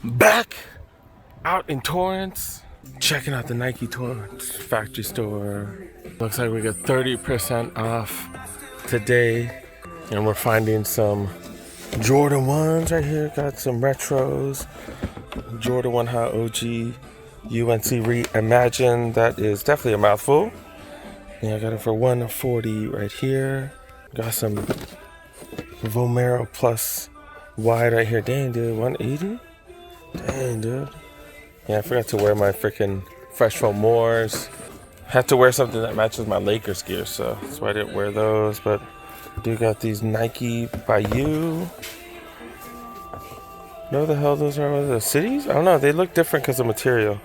Back out in Torrance, checking out the Nike Torrance factory store. Looks like we got 30% off today, and we're finding some Jordan 1s right here. Got some retros, Jordan 1 High OG, UNC Reimagine. That is definitely a mouthful. Yeah, I got it for $140 right here. Got some Vomero Plus wide right here. Dang, dude, $180? Dang, dude. Yeah, I forgot to wear my freaking Fresh Foam Moors. Had to wear something that matches my Lakers gear, so that's why I didn't wear those. But I do got these Nike by You. Know the hell those are? What are the cities? I don't know. They look different because of material.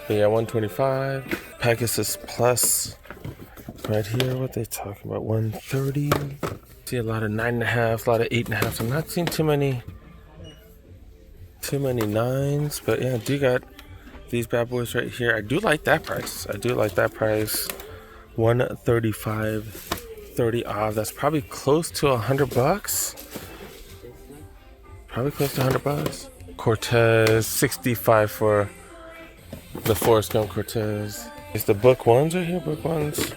But yeah, $125. Pegasus Plus right here. What they talking about? $130. See a lot of 9.5, a lot of 8.5. I'm not seeing too many 9s, but yeah, I do got these bad boys right here. I do like that price. $135, 30 off. That's probably close to $100. Probably close to $100. Cortez, 65 for the Forrest Gump Cortez. It's the Book Ones right here. Book Ones.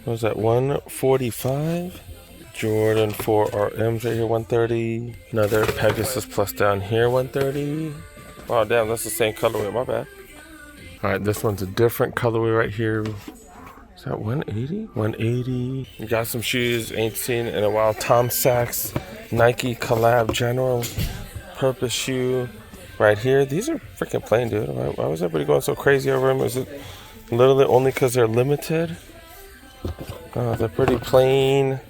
What was that? $145. Jordan 4 RMs right here, $130. Another Pegasus Plus down here, $130. Oh damn, that's the same colorway. My bad. All right, this one's a different colorway right here. Is that $180? $180. You got some shoes ain't seen in a while. Tom Sachs Nike Collab General Purpose shoe right here. These are freaking plain, dude. Why was everybody going so crazy over them? Is it literally only because they're limited? They're pretty plain.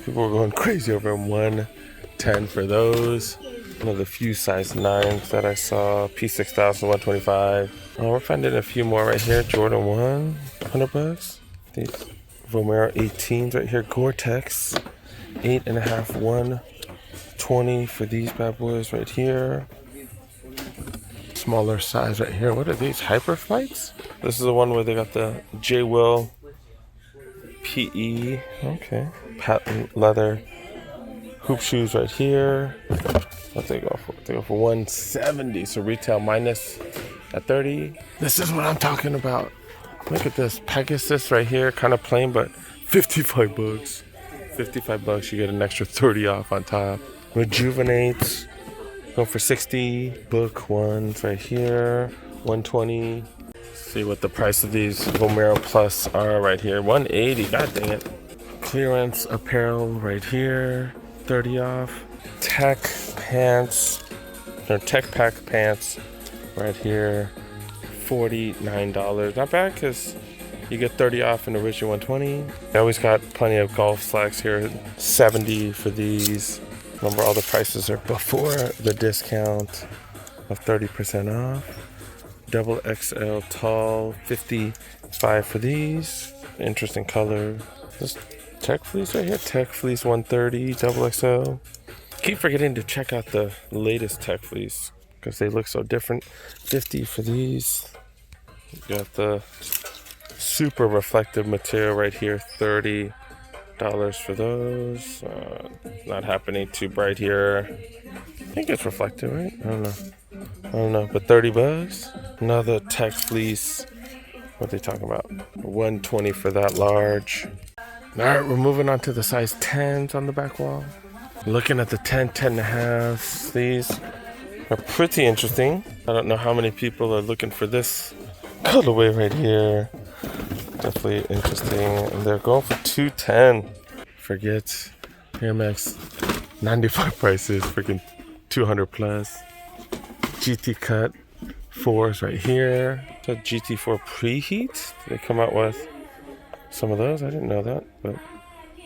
People were going crazy over them. $110 for those. One of the few size 9s that I saw. P6000, $125. Oh, we're finding a few more right here. Jordan 1, $100. These Vomero 18s right here. Gore-Tex, 8.5, $120 for these bad boys right here. Smaller size right here. What are these? Hyperflights? This is the one where they got the J. Will PE. Okay. Patent leather hoop shoes right here. What they go for? They go for $170. So retail minus at $30. This is what I'm talking about. Look at this Pegasus right here, kind of plain, but $55. $55. You get an extra 30 off on top. Rejuvenate, go for $60. Book Ones right here, $120. See what the price of these Vomero Plus are right here. $180. God dang it. Clearance apparel right here, 30 off. Tech pants, or Tech Pack pants right here, $49. Not bad because you get 30 off in the original 120. They always got plenty of golf slacks here, $70 for these. Remember, all the prices are before the discount of 30% off. Double XL tall, $55 for these. Interesting color. This Tech Fleece right here, Tech Fleece $130, double XL. Keep forgetting to check out the latest Tech Fleece because they look so different. $50 for these. You got the super reflective material right here, $30 for those. Not happening too bright here. I think it's reflective, right? I don't know, but $30. Another Tech Fleece. What are they talking about? $120 for that large. All right, we're moving on to the size 10s on the back wall. Looking at the 10, 10.5s. These are pretty interesting. I don't know how many people are looking for this colorway right here. Definitely interesting. And they're going for $210. Forget Air Max 95 prices, freaking 200 plus. GT Cut 4s right here. The GT4 Preheat. They come out with some of those. I didn't know that, but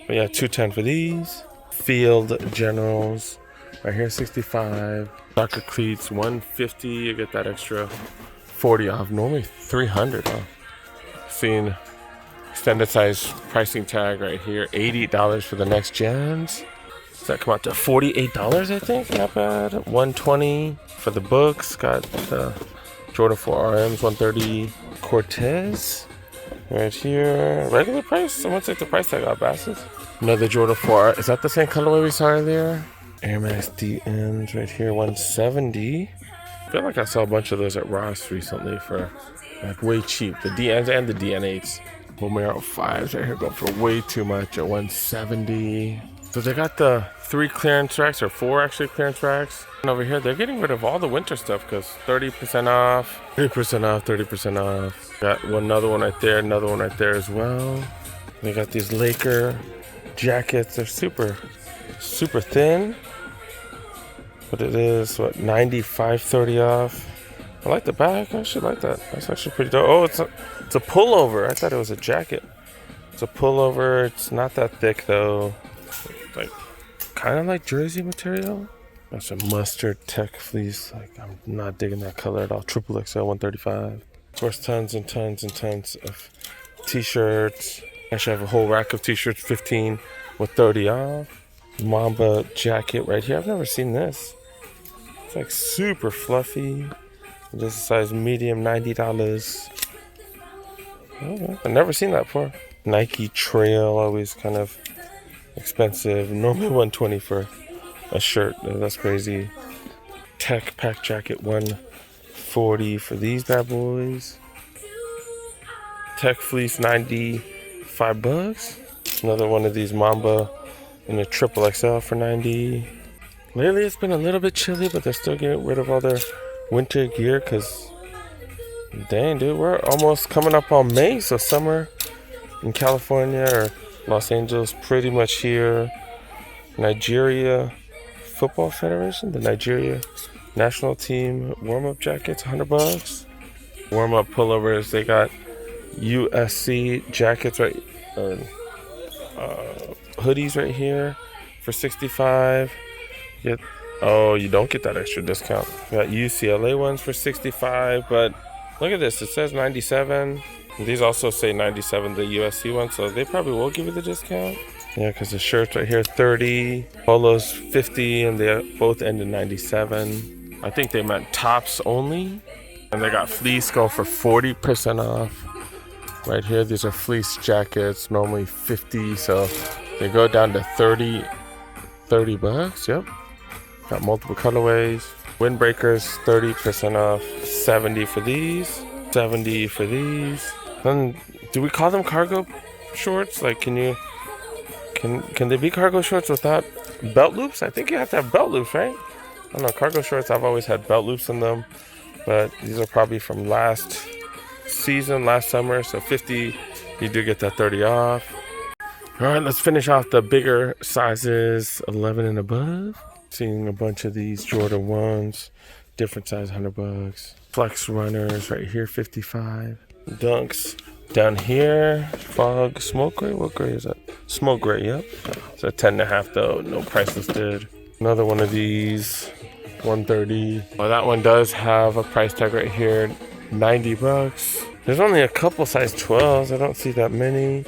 yeah, $210 for these. Field Generals right here, $65. Soccer cleats, $150. You get that extra 40 off. Normally $300 off. Seeing extended size pricing tag right here, $80 for the next gens. Does that come out to $48? I think. Not bad. $120 for the books. Got the Jordan 4 RMs, $130. Cortez right here, regular price. Someone take the price tag off, bastards. Another Jordan 4. Is that the same colorway we saw earlier? Air Max DMs right here, $170. I feel like I saw a bunch of those at Ross recently for like way cheap. The DNs and the DN8s. Romero 5s right here go for way too much at 170. So they got the 3 clearance racks, or 4 actually clearance racks. And over here, they're getting rid of all the winter stuff because 30% off, 30% off, 30% off. Got another one right there, another one right there as well. They got these Laker jackets. They're super thin. But it is, what, 95, 30 off. I like the back. I actually like that. That's actually pretty dope. Oh, it's a pullover. I thought it was a jacket. It's a pullover. It's not that thick, though. Like, kind of like jersey material. That's a mustard tech fleece. Like, I'm not digging that color at all. Triple XL 135. Of course, tons and tons and tons of t-shirts. Actually, I have a whole rack of t-shirts, 15 with 30 off. Mamba jacket right here. I've never seen this. It's like super fluffy. This is size medium, $90. Okay. I've never seen that before. Nike Trail, always kind of expensive. Normally $120 for a shirt. That's crazy. Tech pack jacket, $140 for these bad boys. Tech fleece, $95. Another one of these Mamba in a triple XL for $90. Lately it's been a little bit chilly, but they're still getting rid of all their winter gear because, dang, dude, we're almost coming up on May, so summer in California or Los Angeles pretty much here. Nigeria Football Federation, the Nigeria national team warm-up jackets, $100. Warm-up pullovers, they got USC jackets right, hoodies right here for $65. You don't get that extra discount. You got UCLA ones for $65, but look at this. It says $97. These also say $97, the USC ones, so they probably will give you the discount. Yeah, because the shirts right here, $30, polos $50, and they both end in $97. I think they meant tops only. And they got fleece go for 40% off. Right here, these are fleece jackets, normally $50, so they go down to $30 bucks. Yep. Got multiple colorways. Windbreakers, 30% off. $70 for these. $70 for these. Then, do we call them cargo shorts? Like, can they be cargo shorts without belt loops? I think you have to have belt loops, right? I don't know. Cargo shorts, I've always had belt loops in them, but these are probably from last season, last summer. So $50, you do get that 30 off. All right, let's finish off the bigger sizes, 11 and above. Seeing a bunch of these Jordan 1s, different size, $100. Flex runners right here, $55. Dunks down here, fog, smoke gray. What gray is that? Smoke gray, yep. It's a 10.5 though, no price listed. Another one of these, $130. Well, that one does have a price tag right here, $90. There's only a couple size 12s. I don't see that many.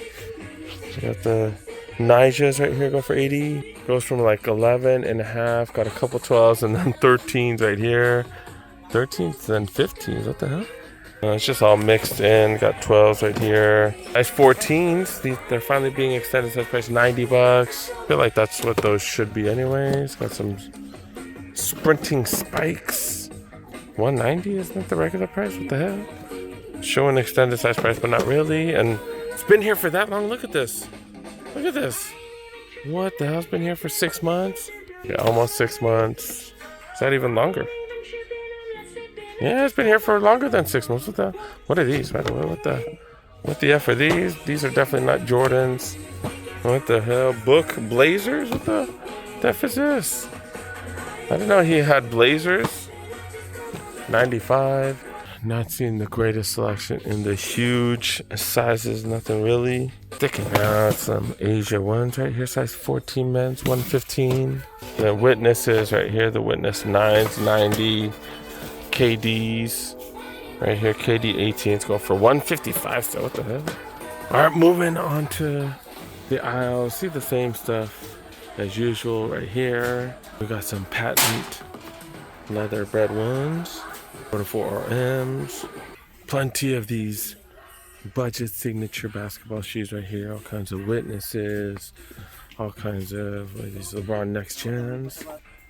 You got the Nijas right here, go for $80. Goes from like 11.5, got a couple 12s, and then 13s right here. 13s and 15s, what the hell? It's just all mixed in. Got 12s right here. Nice 14s. They're finally being extended size price, $90. I feel like that's what those should be anyways. Got some sprinting spikes. $190, isn't that the regular price? What the hell? Showing extended size price, but not really. And it's been here for that long. Look at this. Look at this. What the hell's been here for 6 months? Yeah, almost 6 months. Is that even longer? Yeah, it's been here for longer than 6 months. What are these, by the way? What the F are these? These are definitely not Jordans. What the hell? Book Blazers? What the F is this? I didn't know he had Blazers. $95. Not seeing the greatest selection in the huge sizes. Nothing really sticking out. Some Asia ones right here, size 14 men's, $115. The Witnesses right here, the Witness 9s, $90. KDs right here, KD 18s go for $155. So what the hell? All right, moving on to the aisle. See the same stuff as usual right here. We got some patent leather bred ones. 44 RMs. Plenty of these budget signature basketball shoes right here. All kinds of Witnesses. All kinds of these LeBron Next Gens.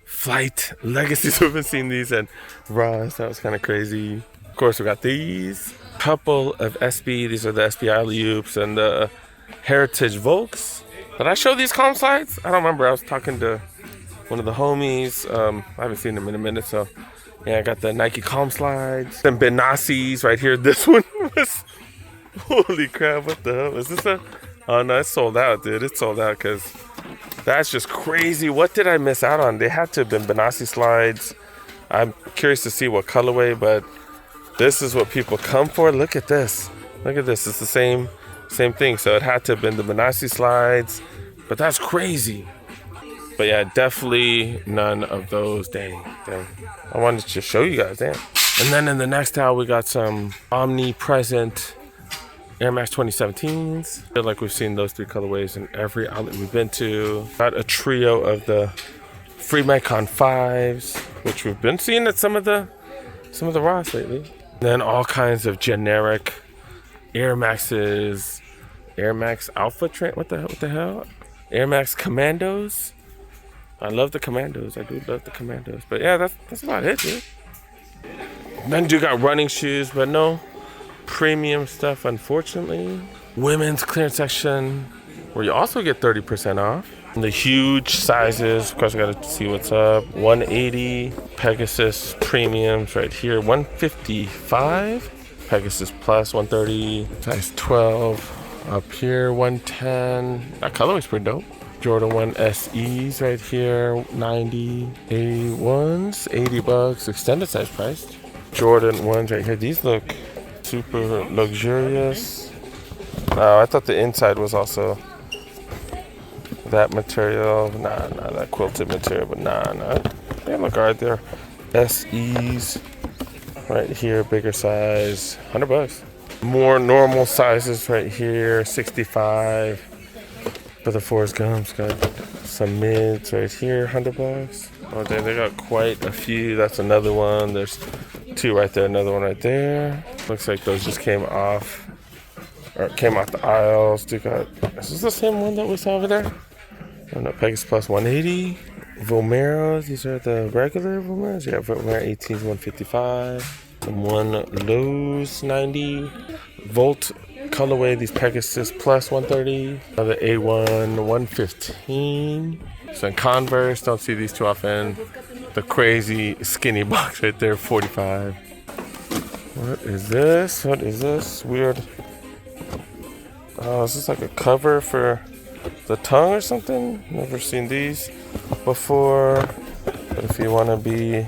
Flight Legacies. We've been seeing these at Ross. That was kind of crazy. Of course, we got these. Couple of SB. These are the SB alley-oops and the Heritage Volks. Did I show these calm slides? I don't remember. I was talking to one of the homies. I haven't seen them in a minute, so yeah, I got the Nike calm slides. Some Benassis right here. This one was, holy crap, what the hell? Is this a, oh no, it's sold out, dude. It's sold out because that's just crazy. What did I miss out on? They had to have been Benassi slides. I'm curious to see what colorway, but this is what people come for. Look at this. Look at this. It's the same thing. So it had to have been the Benassi slides, but that's crazy. But yeah, definitely none of those. Dang. I wanted to show you guys, damn. And then in the next aisle, we got some omnipresent Air Max 2017s. I feel like we've seen those three colorways in every outlet we've been to. Got a trio of the Free Micon 5s, which we've been seeing at some of the Ross lately. And then all kinds of generic Air Maxes, Air Max Alpha Train. What the hell? Air Max Commandos. I love the Commandos. I do love the Commandos. But yeah, that's about it, dude. Then you got running shoes, but no premium stuff, unfortunately. Women's clearance section, where you also get 30% off. And the huge sizes, of course, I gotta see what's up. 180 Pegasus premiums right here. 155 Pegasus Plus, 130 size 12 up here. 110. That colorway's pretty dope. Jordan 1 SEs right here, 90 A1s, $80, extended size priced. Jordan 1s right here. These look super luxurious. Oh, I thought the inside was also that material. Nah, that quilted material, but nah. They look alright there. SEs right here, bigger size, $100. More normal sizes right here, 65. For the Forrest Gumps, got some mids right here, $100. Oh, they got quite a few. That's another one. There's two right there, another one right there. Looks like those just came off, or came off the aisles. Is this the same one that we saw over there? Oh no, Pegasus Plus 180. Vomeros, these are the regular Vomeros. Yeah, Vomero 18s, 155. And one Lowe's 90. Volt colorway, these Pegasus Plus 130. Another A1 115. So in Converse, don't see these too often. The crazy skinny box right there, 45. What is this? Weird. Oh, is this like a cover for the tongue or something? Never seen these before. But if you want to be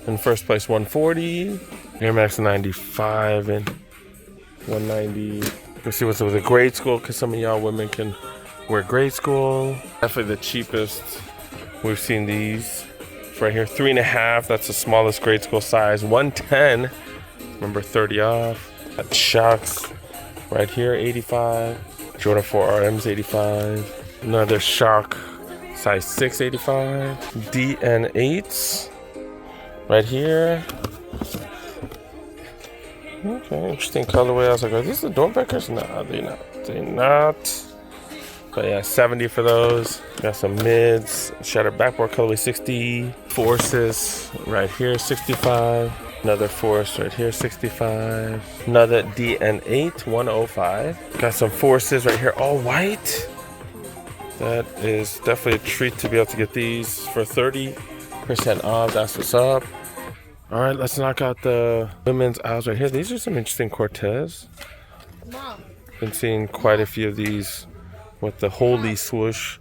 in first place, 140. Air Max 95 and 190. Let's see what's up with the grade school, because some of y'all women can wear grade school. Definitely the cheapest. We've seen these right here, 3.5. That's the smallest grade school size. 110. Remember, 30 off. Got Shocks right here, 85. Jordan 4 RMs, 85. Another Shock size 6, 85. DN8s right here. Okay, interesting colorway. I was like, are these the Dornbeckers? No, they're not. But yeah, 70 for those. Got some mids. Shattered backboard colorway, 60. Forces right here, 65. Another Force right here, 65. Another DN8, 105. Got some Forces right here, all white. That is definitely a treat to be able to get these for 30% off. That's what's up. All right, let's knock out the women's aisles right here. These are some interesting Cortez. Been seeing quite a few of these with the holy swoosh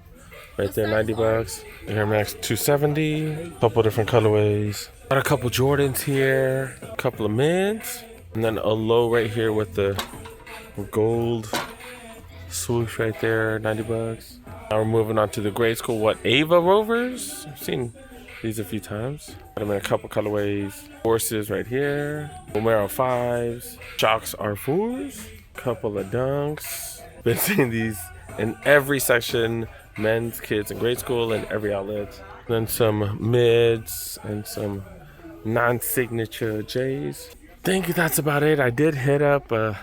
right there, $90. Air Max 270. A couple different colorways. Got a couple Jordans here. A couple of mids. And then a low right here with the gold swoosh right there, $90. Now we're moving on to the grade school. What, Ava Rovers? I've seen these a few times. Got them in a couple colorways. Forces right here. Vomero 5s. Shocks R4s. Couple of Dunks. Been seeing these in every section. Men's, kids, and grade school, and every outlet. Then some mids and some non-signature J's. I think that's about it. I did hit up a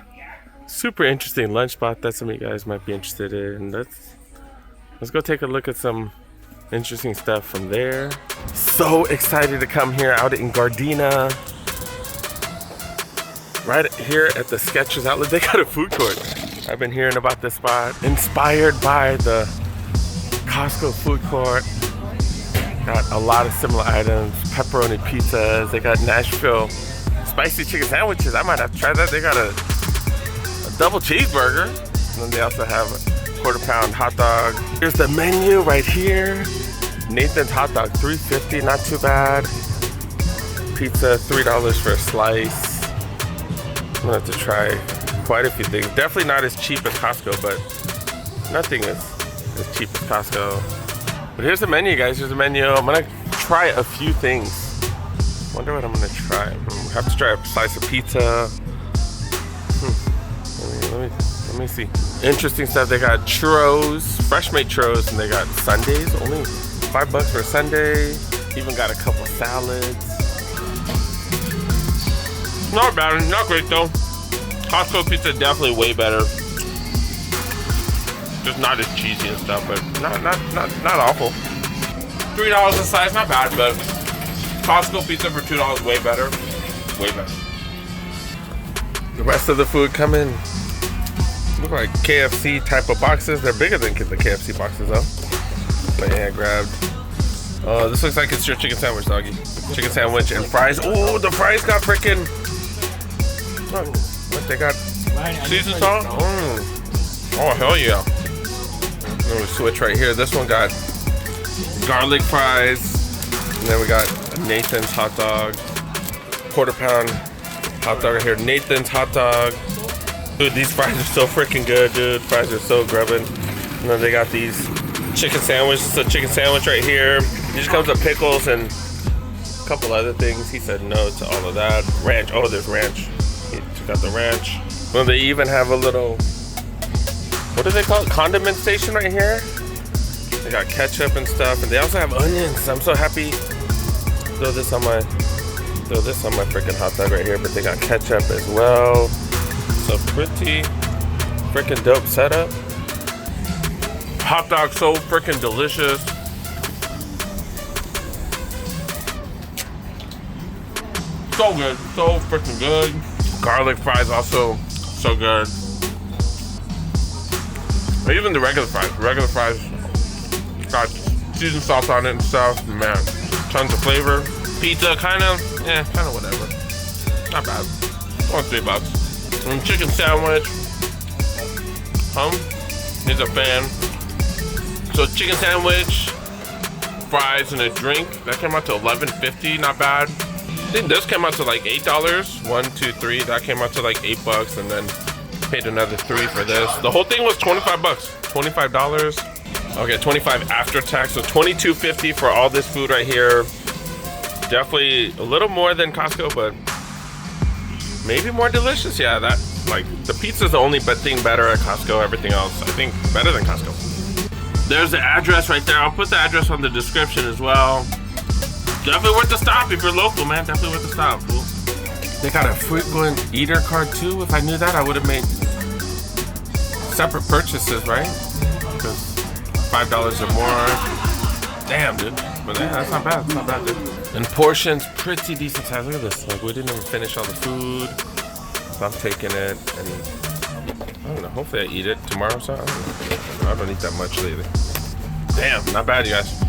super interesting lunch spot that some of you guys might be interested in. Let's go take a look at some Interesting stuff from there. So excited to come here out in Gardena. Right here at the Skechers outlet, they got a food court. I've been hearing about this spot. Inspired by the Costco food court. Got a lot of similar items. Pepperoni pizzas. They got Nashville spicy chicken sandwiches. I might have to try that. They got a double cheeseburger. And then they also have a quarter-pound hot dog. Here's the menu right here. Nathan's hot dog, $3.50, not too bad. Pizza, $3 for a slice. I'm gonna have to try quite a few things. Definitely not as cheap as Costco, but nothing is as cheap as Costco. But here's the menu, guys. Here's the menu. I'm gonna try a few things. Wonder what I'm gonna try. I have to try a slice of pizza. Let me see. Interesting stuff. They got churros, fresh made churros, and they got sundaes. Only $5 for a sundae. Even got a couple salads. Not bad, not great though. Costco pizza definitely way better. Just not as cheesy and stuff, but not awful. $3 a slice, not bad, but Costco pizza for $2 way better. Way better. The rest of the food coming. Look like KFC type of boxes. They're bigger than the KFC boxes though. But yeah, I grabbed. This looks like it's your chicken sandwich, doggy. Chicken sandwich and fries. Oh, the fries got freaking. What they got? Seasoned salt? Oh, hell yeah. Let me switch right here. This one got garlic fries. And then we got Nathan's hot dog. Quarter-pound hot dog right here. Nathan's hot dog. Dude, these fries are so freaking good, dude. Fries are so grubbing. And then they got these chicken sandwiches. It's a chicken sandwich right here. It just comes with pickles and a couple other things. He said no to all of that. Ranch. Oh, there's ranch. He took out the ranch. Well, they even have a little, what do they call it? Condiment station right here. They got ketchup and stuff, and they also have onions. I'm so happy. Throw this on my freaking hot dog right here. But they got ketchup as well. So pretty freaking dope setup. Hot dog so freaking delicious. So good, so freaking good. Garlic fries also so good. Or even the regular fries. Regular fries got seasoned salt on it and stuff. Man, tons of flavor. Pizza, kind of whatever. Not bad. Only $3. And chicken sandwich. He's a fan. So chicken sandwich, fries, and a drink. That came out to $11.50. Not bad. I think this came out to like $8. 1, 2, 3. That came out to like $8, and then paid another $3 for this. The whole thing was $25. $25. Okay, $25 after tax. So $22.50 for all this food right here. Definitely a little more than Costco, but maybe more delicious. Yeah, that like the pizza's the only thing better at Costco. Everything else, I think, better than Costco. There's the address right there. I'll put the address on the description as well. Definitely worth the stop if you're local, man. Definitely worth the stop. Cool. They got a frequent eater card too. If I knew that, I would have made separate purchases, right? Because $5 or more. Damn, dude. But yeah, that's not bad. It's not bad, dude. And portions, pretty decent size. Look at this. Like, we didn't even finish all the food. So I'm taking it, and I don't know. Hopefully I eat it tomorrow. So I don't eat that much lately. Damn, not bad, you guys.